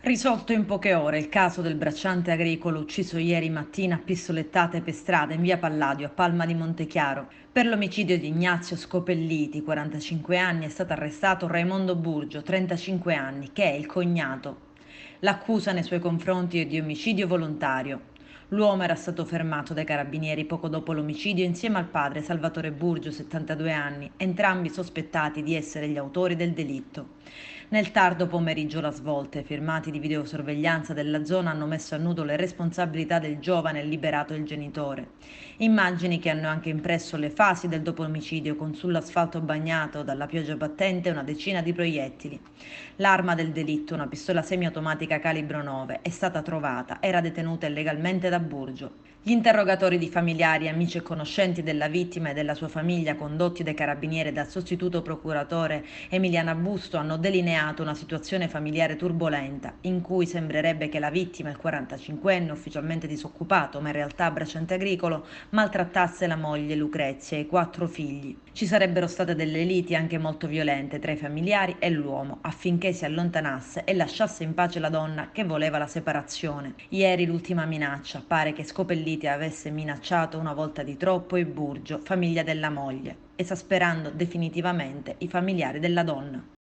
Risolto in poche ore il caso del bracciante agricolo ucciso ieri mattina a pistolettate per strada in via Palladio, a Palma di Montechiaro. Per l'omicidio di Ignazio Scopelliti, 45 anni, è stato arrestato Raimondo Burgio, 35 anni, che è il cognato. L'accusa nei suoi confronti è di omicidio volontario. L'uomo era stato fermato dai carabinieri poco dopo l'omicidio insieme al padre Salvatore Burgio, 72 anni, entrambi sospettati di essere gli autori del delitto. Nel tardo pomeriggio la svolta, i filmati di videosorveglianza della zona hanno messo a nudo le responsabilità del giovane e liberato il genitore. Immagini che hanno anche impresso le fasi del dopo omicidio, con sull'asfalto bagnato dalla pioggia battente una decina di proiettili. L'arma del delitto, una pistola semiautomatica calibro 9, è stata trovata, era detenuta illegalmente da Burgio. Gli interrogatori di familiari, amici e conoscenti della vittima e della sua famiglia, condotti dai carabinieri e dal sostituto procuratore Emiliana Busto, hanno delineato una situazione familiare turbolenta, in cui sembrerebbe che la vittima, il 45enne ufficialmente disoccupato ma in realtà bracciante agricolo, maltrattasse la moglie Lucrezia e i 4 figli. Ci sarebbero state delle liti anche molto violente tra i familiari e l'uomo, affinché si allontanasse e lasciasse in pace la donna che voleva la separazione. Ieri l'ultima minaccia: pare che Scopelliti avesse minacciato una volta di troppo i Burgio, famiglia della moglie, esasperando definitivamente i familiari della donna.